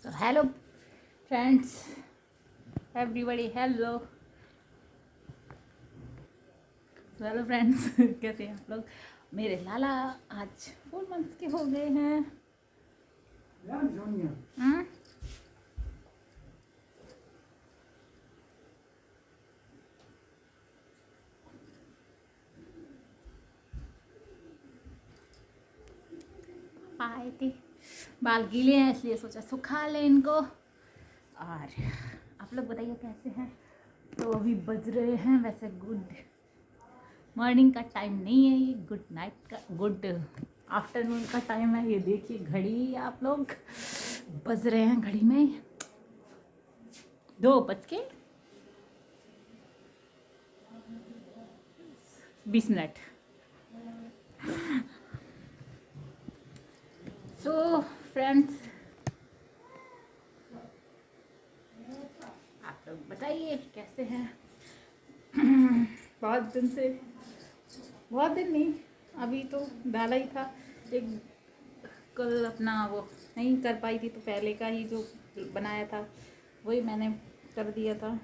तो hello friends, everybody hello hello friends कैसे हैं आप लोग। मेरे लाला आज 4 मंथ्स के हो गए हैं। आए थे, बाल गीले हैं इसलिए सोचा सुखा लें इनको। और आप लोग बताइए कैसे हैं। तो अभी बज रहे हैं वैसे गुड मॉर्निंग का टाइम नहीं है, ये गुड नाइट का गुड आफ्टरनून का टाइम है। ये देखिए घड़ी, आप लोग बज रहे हैं घड़ी में 2:20। सो फ्रेंड्स, आप लोग बताइए कैसे हैं। बहुत दिन नहीं, अभी तो डाला ही था। एक कल अपना वो नहीं कर पाई थी तो पहले का ही जो बनाया था वही मैंने कर दिया था।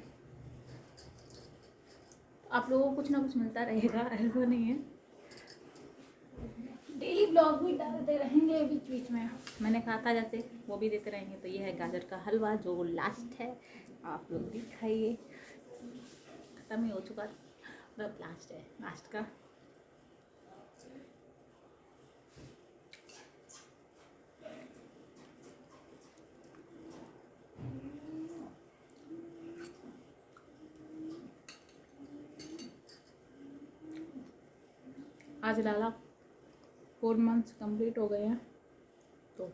आप लोगों को कुछ ना कुछ मिलता रहेगा, ऐसा नहीं है। डेली ब्लॉग भी डालते रहेंगे बीच बीच में। मैंने कहा था जैसे वो भी देते रहेंगे। तो ये है गाजर का हलवा जो लास्ट है, आप लोग भी खाइए। खत्म ही हो चुका, मतलब लास्ट है, लास्ट का। आज लाला 4 मंथ्स कंप्लीट हो गए हैं। तो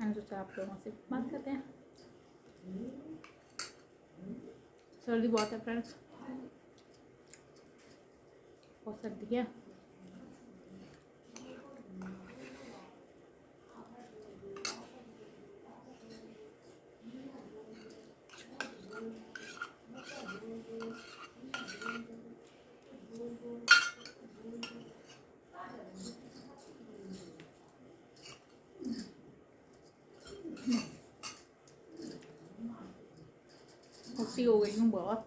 मैंने सोचा आप लोगों से बात करते हैं। सर्दी बहुत है फ्रेंड्स, बहुत सर्दी है। मोटी हो गई हूँ बहुत,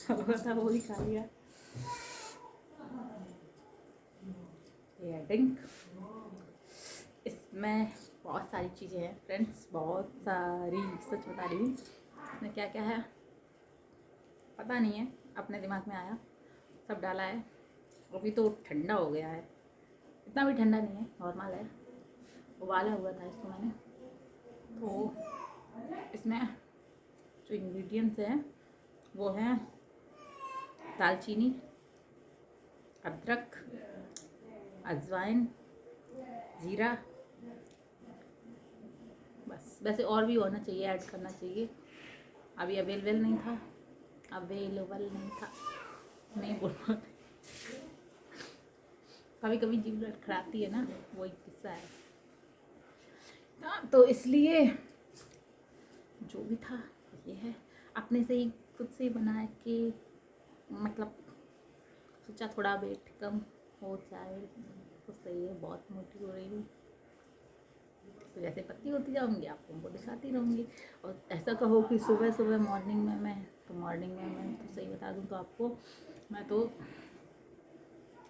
हलवा था वो ही खा लिया। ये ड्रिंक, इसमें बहुत सारी चीज़ें हैं फ्रेंड्स, बहुत सारी, सच बता रही हूँ। इसमें क्या क्या है पता नहीं है, अपने दिमाग में आया सब डाला है। अभी तो ठंडा हो गया है, इतना भी ठंडा नहीं है, नॉर्मल है। उबाला हुआ था इसको मैंने। तो इसमें जो इंग्रेडिएंट्स हैं वो हैं दालचीनी, अदरक, अजवाइन, ज़ीरा, बस। वैसे और भी होना चाहिए, ऐड करना चाहिए। अभी अवेलेबल नहीं था, नहीं बोल पाते, कभी कभी जीभ लड़खड़ाती है ना, वही किस्सा है। हाँ, तो इसलिए जो भी था ये है, अपने से ही खुद से ही बना के, मतलब सोचा थोड़ा वेट कम हो जाए तो सही है। बहुत मोटी हो रही हूँ, तो जैसे पतली होती जाऊँगी आप लोगों को दिखाती रहूँगी। और ऐसा कहो कि सुबह सुबह मॉर्निंग में मैं तो सही बता दूँ तो आपको, मैं तो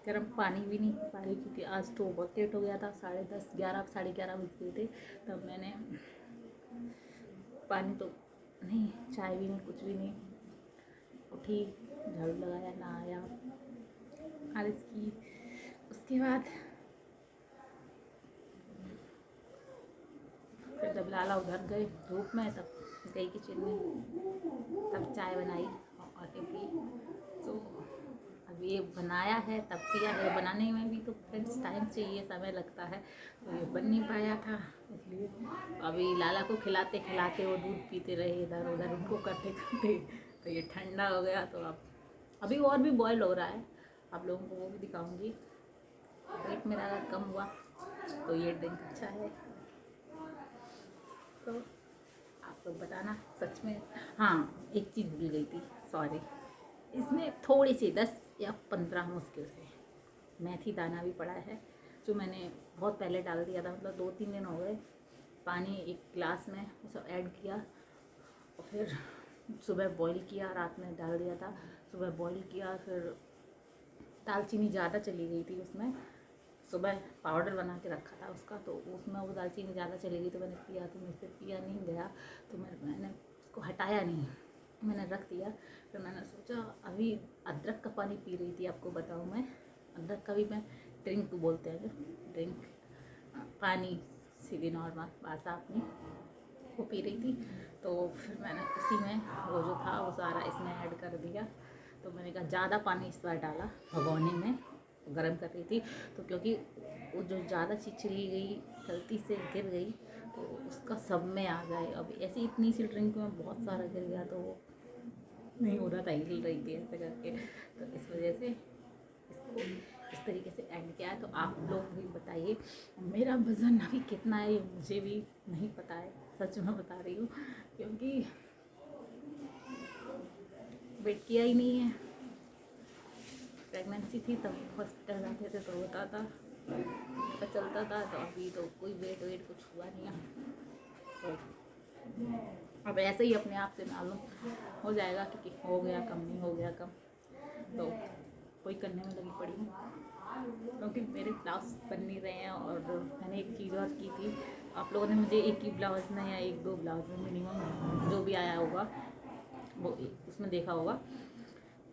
गर्म पानी भी नहीं पी पा रही, क्योंकि आज तो बहुत लेट हो गया था। 10:30, 11, 11:30 बज गए थे। तब मैंने पानी तो नहीं, चाय भी नहीं, कुछ भी नहीं। उठी, झाड़ू लगाया, नहाया, खारिज की। उसके बाद फिर जब लाला उधर गए धूप में, तब गई किचन में, तब चाय बनाई और आके पी। तो अब ये बनाया है तब पिया है। बनाने में भी तो फ्रेंड्स टाइम चाहिए, समय लगता है, तो ये बन नहीं पाया था। इसलिए अभी लाला को खिलाते खिलाते वो दूध पीते रहे, इधर उधर उनको करते करते, तो ये ठंडा हो गया। तो अब अभी और भी बॉयल हो रहा है, आप लोगों को वो भी दिखाऊंगी। वेट मेरा अगर कम हुआ तो ये ड्रिंक अच्छा है। तो आप लोग बताना सच में। हाँ, एक चीज़ भूल गई थी, सॉरी। इसमें थोड़ी सी 10 या 15 मुश्किल से मेथी दाना भी पड़ा है, जो मैंने बहुत पहले डाल दिया था, मतलब 2-3 दिन हो गए। पानी एक गिलास में सब ऐड किया और फिर सुबह बॉईल किया, रात में डाल दिया था, सुबह बॉईल किया। फिर दालचीनी ज़्यादा चली गई थी उसमें, सुबह पाउडर बना के रखा था उसका, तो उसमें वो दालचीनी ज़्यादा चली गई तो मैंने पिया, तो मुझसे पिया नहीं गया, तो मैंने उसको हटाया नहीं, मैंने रख दिया। फिर मैंने सोचा अभी अदरक का पानी पी रही थी, आपको बताऊँ मैं, अदरक का भी मैं ड्रिंक बोलते हैं, जो ड्रिंक पानी सीधी नॉर्मल बासा अपनी वो पी रही थी। तो फिर मैंने उसी में वो जो था वो सारा इसमें ऐड कर दिया। तो मैंने कहा ज़्यादा पानी इस बार डाला, भगोनी में गरम कर रही थी, तो क्योंकि वो जो ज़्यादा चीज़ चली गई गलती से गिर गई तो उसका सब में आ जाए। अब ऐसी इतनी सी ड्रिंक में बहुत सारा गिर गया तो नहीं हो रहा था, हिल रही थी ऐसे करके, तो इस वजह से इसको इस तरीके से ऐड किया है। तो आप लोग भी बताइए मेरा वज़न अभी कितना है, मुझे भी नहीं पता है, सच में बता रही हूँ, क्योंकि वेट किया ही नहीं है। प्रेगनेंसी थी तब हॉस्पिटल जाते थे तो होता था, पता चलता था, तो अभी तो कोई वेट कुछ हुआ नहीं है। तो अब ऐसे ही अपने आप से मालूम हो जाएगा कि हो गया कम, नहीं हो गया कम, तो कोई करने में लगी पड़ी हूँ, क्योंकि मेरे ब्लाउज बन नहीं रहे हैं। और मैंने एक चीज़ और की थी, आप लोगों ने मुझे एक ही ब्लाउज में या 1-2 ब्लाउज में मिनिमम जो भी आया होगा वो उसमें देखा होगा,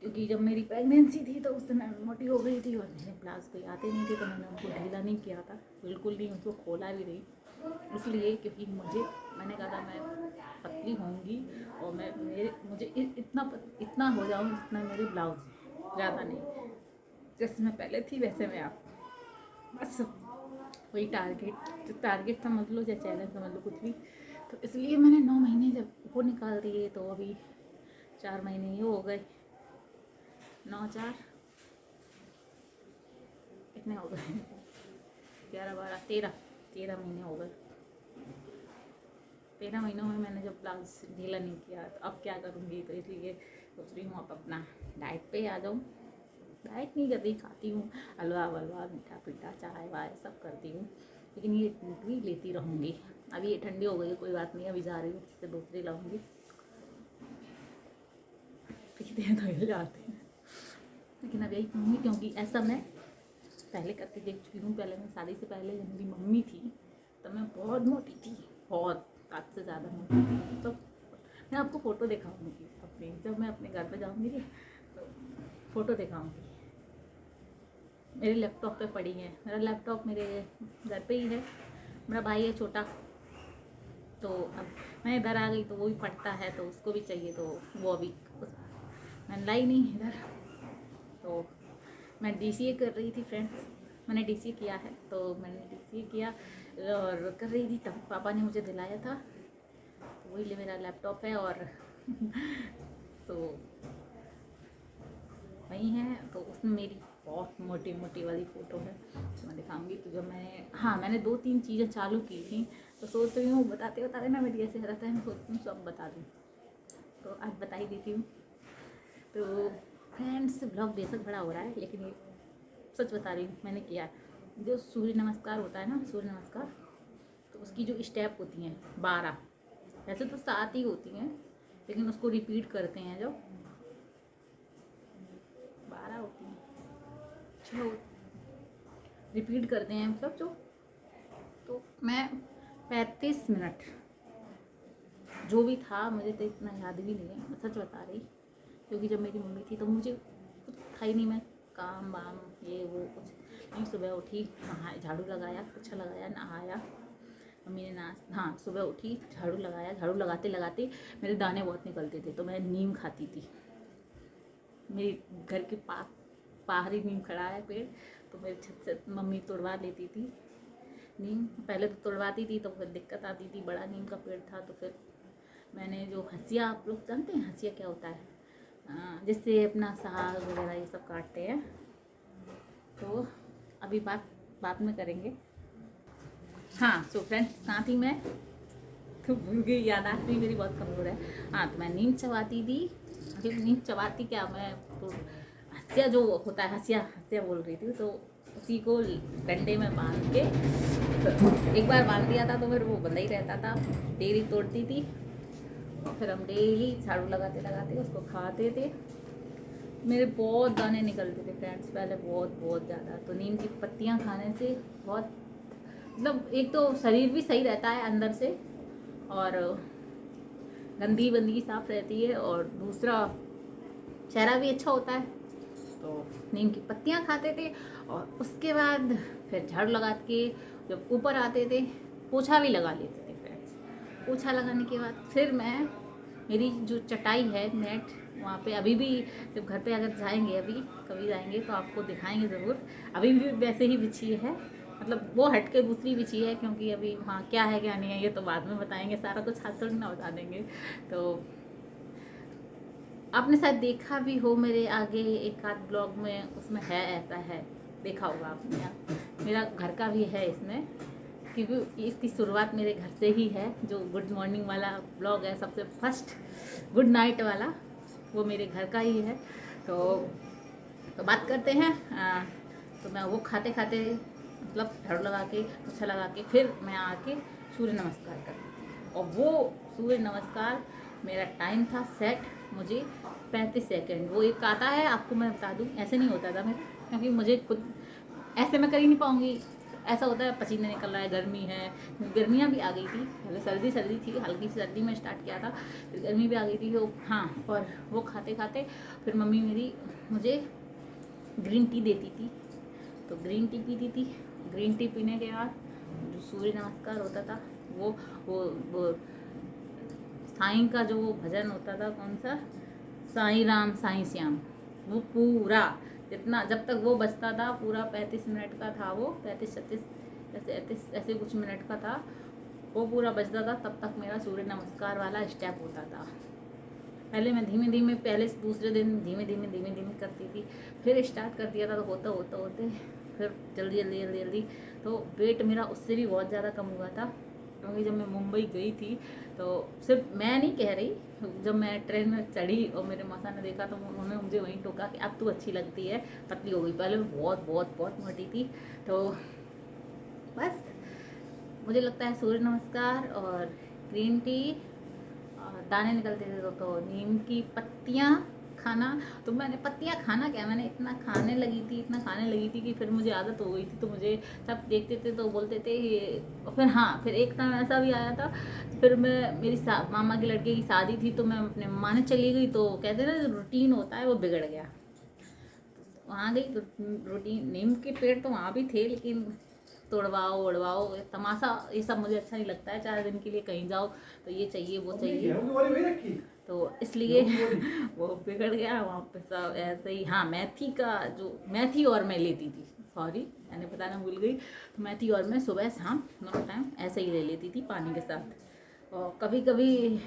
क्योंकि जब मेरी प्रेगनेंसी थी तो उस समय मोटी हो गई थी और मेरे ब्लाउज कोई आते नहीं थे, तो मैंने उनको ढीला नहीं किया था, बिल्कुल नहीं, उसको खोला भी नहीं, इसलिए क्योंकि मैंने कहा था मैं पतली होंगी और मुझे इतना हो जाऊँ जितना मेरे ब्लाउज, ज़्यादा नहीं, जैसे मैं पहले थी वैसे मैं आप, बस वही टारगेट समझ लो या चैलेंज समझ लो, कुछ भी। तो इसलिए मैंने 9 महीने जब वो निकाल दिए, तो अभी 4 महीने ये हो गए, 9-4 कितने हो गए, 11-12-13 महीने हो गए। 13 महीनों में मैंने जब ब्लाउज ढीला नहीं किया, तो अब क्या करूँगी, तो इसलिए सोच रही हूँ अब अपना डाइट पे आ जाऊँ। डाइट नहीं कर रही, खाती हूँ हलवा वलवा, मीठा पीठा, चाय वाय सब करती हूँ, लेकिन ये फ्रूट भी लेती रहूँगी। अभी ये ठंडी हो गई है, कोई बात नहीं, अभी जा रही हूँ फिर दूसरी लाऊँगी, पीते हैं तो हिल जाते हैं, लेकिन अब यही कहूँगी, क्योंकि ऐसा मैं पहले करके देख चुकी हूँ। पहले मैं शादी से पहले जब मेरी मम्मी थी तब मैं बहुत मोटी थी, बहुत आज से ज़्यादा मोटी थी। तो मैं आपको फ़ोटो दिखाऊँगी अपनी, जब मैं अपने घर पे जाऊँगी तो फ़ोटो दिखाऊँगी। मेरे लैपटॉप पे पड़ी है, मेरा लैपटॉप मेरे घर पे ही है, मेरा भाई है छोटा, तो अब मैं इधर आ गई तो वो भी पढ़ता है, तो उसको भी चाहिए, तो वो अभी मैंने लाई नहीं इधर। तो मैं DCA कर रही थी फ्रेंड्स, मैंने DCA किया है, तो मैंने DCA किया और कर रही थी, तब पापा ने मुझे दिलाया था, तो वही मेरा लैपटॉप है और तो वही है, तो उसमें मेरी बहुत मोटी मोटी वाली फ़ोटो है, तो मैं दिखाऊंगी। तो जब मैंने 2-3 चीज़ें चालू की थी, तो सोच रही हूँ बताते ना मेरी ऐसे रहता है, मैं सोचती हूँ सब बता दूँ, तो आज बता ही देती हूँ। तो फ्रेंड्स ब्लॉग बेशक बड़ा हो रहा है, लेकिन ये सच बता रही हूँ, मैंने किया है। जो सूर्य नमस्कार होता है ना, सूर्य नमस्कार, तो उसकी जो स्टेप होती हैं 12, वैसे तो 7 ही होती हैं, लेकिन उसको रिपीट करते हैं, जो 12 होती हैं, 6 रिपीट करते हैं मतलब जो, तो मैं 35 मिनट जो भी था, मुझे तो इतना याद भी नहीं है, मैं सच बता रही, क्योंकि जब मेरी मम्मी थी तो मुझे कुछ था ही नहीं, मैं काम वाम ये वो कुछ नहीं। सुबह उठी, नहाया, झाड़ू लगाया, पोछा लगाया, नहाया, मम्मी ने हाँ सुबह उठी, झाड़ू लगाया, झाड़ू लगाते लगाते मेरे दाने बहुत निकलते थे, तो मैं नीम खाती थी, मेरे घर के बाहर ही नीम खड़ा है पेड़, तो मेरी छत से मम्मी तोड़वा लेती थी नीम, पहले तो तोड़वाती थी तो फिर दिक्कत आती थी, बड़ा नीम का पेड़ था, तो फिर मैंने जो हंसिया, आप लोग जानते हैं हंसिया क्या होता है, जिससे अपना साग वगैरह ये सब काटते हैं, तो अभी बात में करेंगे। हाँ सो फ्रेंड्स, साथ ही मैं तो भूल गई, यादाश्त भी मेरी बहुत कमज़ोर है। हाँ, तो मैं नीम चबाती थी, नीम चबाती क्या, मैं तो हंसिया जो होता है, हंसिया बोल रही थी, तो उसी को डंडे में बांध के, तो एक बार बांध दिया था तो फिर वो बंधा ही रहता था, डेली तोड़ती थी और फिर हम डेली झाड़ू लगाते लगाते उसको खाते थे। मेरे बहुत दाने निकलते थे फ्रेंड्स पहले, बहुत बहुत ज़्यादा। तो नीम की पत्तियाँ खाने से बहुत, मतलब एक तो शरीर भी सही रहता है अंदर से, और गंदगी बंदगी साफ रहती है, और दूसरा चेहरा भी अच्छा होता है। तो नीम की पत्तियाँ खाते थे, और उसके बाद फिर झाड़ू लगा के जब ऊपर आते थे पोछा भी लगा लेते थे फ्रेंड्स। पोछा लगाने के बाद फिर मैं, मेरी जो चटाई है नेट, वहाँ पे अभी भी जब घर पे अगर जाएंगे, अभी कभी जाएंगे तो आपको दिखाएंगे ज़रूर, अभी भी वैसे ही बिछी है। मतलब वो हट के दूसरी बिछी है, क्योंकि अभी वहाँ क्या है क्या नहीं है ये तो बाद में बताएंगे, सारा कुछ हाथ थोड़ी ना बता देंगे। तो आपने शायद देखा भी हो मेरे आगे एक आध ब्लॉग में, उसमें है, ऐसा है, देखा होगा आपने। मेरा घर का भी है इसमें, क्योंकि इसकी शुरुआत मेरे घर से ही है। जो गुड मॉर्निंग वाला ब्लॉग है, सबसे फर्स्ट गुड नाइट वाला, वो मेरे घर का ही है। तो बात करते हैं। तो मैं वो खाते खाते, मतलब झाड़ू लगा के, पोछा लगा के, फिर मैं आके सूर्य नमस्कार करती थी। और वो सूर्य नमस्कार मेरा टाइम था सेट, मुझे 35 सेकंड। वो एक आता है, आपको मैं बता दूं, ऐसे नहीं होता था मेरा, क्योंकि मुझे खुद ऐसे मैं कर ही नहीं पाऊँगी। ऐसा होता है पसीने निकल रहा है, गर्मी है, गर्मियाँ भी आ गई थी, पहले सर्दी सर्दी थी, हल्की सी सर्दी में स्टार्ट किया था, फिर गर्मी भी आ गई थी। तो हाँ, और वो खाते खाते फिर मम्मी मेरी मुझे ग्रीन टी देती थी, तो ग्रीन टी पीती थी। ग्रीन टी पीने के बाद जो सूर्य नमस्कार होता था, वो साईं का जो वो भजन होता था, कौन सा, साईं राम साईं श्याम, वो पूरा जितना, जब तक वो बजता था, पूरा 35 मिनट का था वो, 35-36 ऐसे कुछ मिनट का था, वो पूरा बजता था, तब तक मेरा सूर्य नमस्कार वाला स्टेप होता था। पहले मैं धीमे धीमे, पहले दूसरे दिन धीमे धीमे करती थी, फिर स्टार्ट कर दिया था, तो होते फिर जल्दी जल्दी जल्दी जल्दी, तो वेट मेरा उससे भी बहुत ज़्यादा कम हुआ था। क्योंकि जब मैं मुंबई गई थी, तो सिर्फ मैं नहीं कह रही, जब मैं ट्रेन में चढ़ी और मेरे मौसा ने देखा, तो उन्होंने मुझे वहीं टोका कि अब तू अच्छी लगती है, पतली हो गई, पहले बहुत बहुत बहुत मोटी थी। तो बस मुझे लगता है सूर्य नमस्कार और ग्रीन टी, और दाने निकलते थे तो नीम की पत्तियाँ खाना। तो मैंने पत्तियाँ खाना क्या, मैंने इतना खाने लगी थी कि फिर मुझे आदत हो गई थी। तो मुझे सब देखते थे तो बोलते थे ये। और फिर हाँ, फिर एक टाइम ऐसा भी आया था, फिर मैं, मेरी मामा के लड़के की शादी थी, तो मैं अपने माने चली गई, तो कहते ना जो रूटीन होता है वो बिगड़ गया। वहाँ गई तो रूटीन, नीम के पेड़ तो वहाँ भी थे, लेकिन तोड़वाओ उड़वाओ तमाशा, ये सब मुझे अच्छा नहीं लगता है। 4 दिन के लिए कहीं जाओ तो ये चाहिए वो चाहिए, तो इसलिए वो बिगड़ गया वहाँ पे सब ऐसे ही। हाँ, मेथी का जो, मेथी और मैं लेती थी, सॉरी मैंने बताना भूल गई, तो मेथी और मैं सुबह शाम दोनों टाइम ऐसे ही ले लेती थी पानी के साथ। और कभी कभी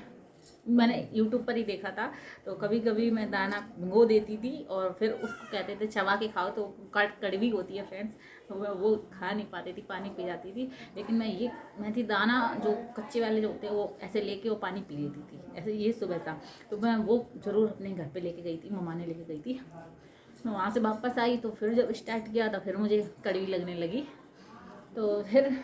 मैंने यूट्यूब पर ही देखा था, तो कभी कभी मैं दाना भिगो देती थी, और फिर उसको कहते थे चबा के खाओ, तो कड़वी होती है फ्रेंड्स, तो मैं वो खा नहीं पाती थी, पानी पी जाती थी। लेकिन मैं ये मेथी दाना जो कच्चे वाले जो होते हैं, वो ऐसे लेके वो पानी पी लेती थी, ऐसे ये सुबह था। तो मैं वो ज़रूर अपने घर पे लेके गई थी, मम्मा ने लेके गई थी। तो वहाँ से वापस आई, तो फिर जब स्टार्ट किया तो फिर मुझे कड़वी लगने लगी। तो फिर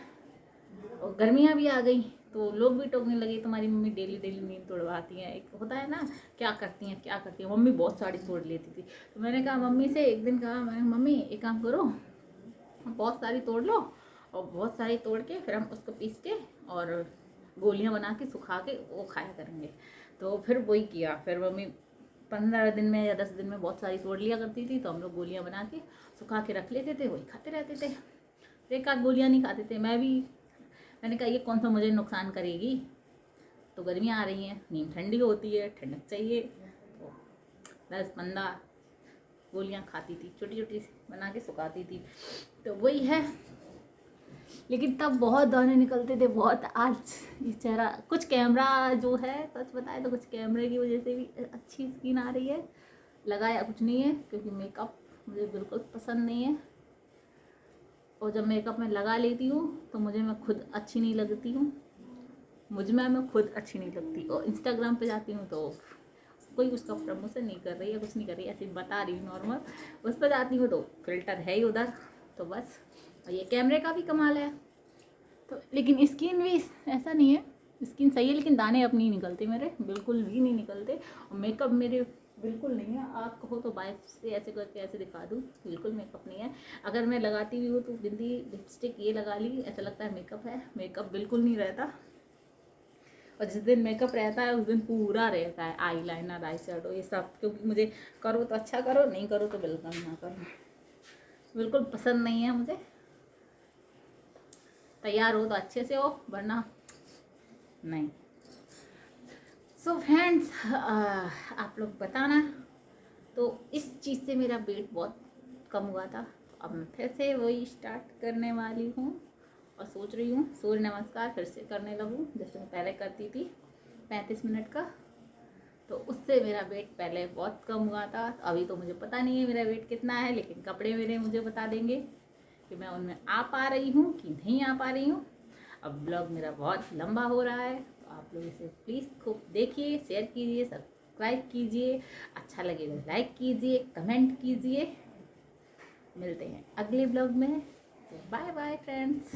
गर्मियाँ भी आ गई, तो लोग भी टोकने लगे, तुम्हारी मम्मी डेली डेली नींद तोड़वाती हैं। एक होता है ना, क्या करती हैं। मम्मी बहुत सारी तोड़ लेती थी। तो मैंने कहा मम्मी से, एक दिन कहा मैंने, मम्मी एक काम करो, बहुत सारी तोड़ लो, और बहुत सारी तोड़ के फिर हम उसको पीस के और गोलियां बना के सुखा के वो खाया करेंगे। तो फिर वही किया। फिर मम्मी 15 दिन में या 10 दिन में बहुत सारी तोड़ लिया करती थी, तो हम लोग गोलियां बना के सुखा के रख लेते थे, वही खाते रहते थे। एक आध गोलियां नहीं खाते थे, मैंने कहा ये कौन सा मुझे नुकसान करेगी। तो गर्मियाँ आ रही हैं, नींद ठंडी होती है, ठंडक चाहिए, तो 10-15 गोलियाँ खाती थी, छोटी छोटी बना के सुखाती थी। तो वही है। लेकिन तब बहुत दाने निकलते थे, बहुत। आज ये चेहरा, कुछ कैमरा जो है, सच बताए तो कुछ कैमरे की वजह से भी अच्छी स्किन आ रही है। लगाया कुछ नहीं है, क्योंकि मेकअप मुझे बिल्कुल पसंद नहीं है, और जब मेकअप मैं लगा लेती हूँ तो मैं खुद अच्छी नहीं लगती हूँ, मैं खुद अच्छी नहीं लगती। और इंस्टाग्राम पे जाती हूँ तो कोई उसका प्रमोशन नहीं कर रही है, कुछ नहीं कर रही है, ऐसे बता रही हूँ नॉर्मल। उस पर जाती हूँ तो फिल्टर है ही उधर, तो बस। और ये कैमरे का भी कमाल है। तो लेकिन स्किन भी ऐसा नहीं है, स्किन सही है लेकिन दाने अब नहीं निकलते मेरे, बिल्कुल भी नहीं निकलते। और मेकअप मेरे बिल्कुल नहीं है। आप कहो तो बाइक से ऐसे करके ऐसे दिखा दूँ, बिल्कुल मेकअप नहीं है। अगर मैं लगाती भी हूँ तो बिंदी लिपस्टिक ये लगा ली, ऐसा लगता है मेकअप है, मेकअप बिल्कुल नहीं रहता। और जिस दिन मेकअप रहता है उस दिन पूरा रहता है आई लाइनर, आई शेडो, ये सब। क्योंकि मुझे करो तो अच्छा करो, नहीं करो तो बिल्कुल ना करो, बिल्कुल पसंद नहीं है मुझे। तैयार हो तो अच्छे से हो, वरना नहीं। सो फ्रेंड्स, आप लोग बताना। तो इस चीज़ से मेरा वेट बहुत कम हुआ था, अब मैं फिर से वही स्टार्ट करने वाली हूँ। और सोच रही हूँ सूर्य नमस्कार फिर से करने लगूँ, जैसे मैं पहले करती थी 35 मिनट का। तो उससे मेरा वेट पहले बहुत कम हुआ था। अभी तो मुझे पता नहीं है मेरा वेट कितना है, लेकिन कपड़े मेरे मुझे बता देंगे कि मैं उनमें आ पा रही हूँ कि नहीं आ पा रही हूँ। अब ब्लॉग मेरा बहुत लंबा हो रहा है, तो आप लोग इसे प्लीज़ खूब देखिए, शेयर कीजिए, सब्सक्राइब कीजिए, अच्छा लगे तो लाइक कीजिए, कमेंट कीजिए। मिलते हैं अगले ब्लॉग में। Bye bye friends.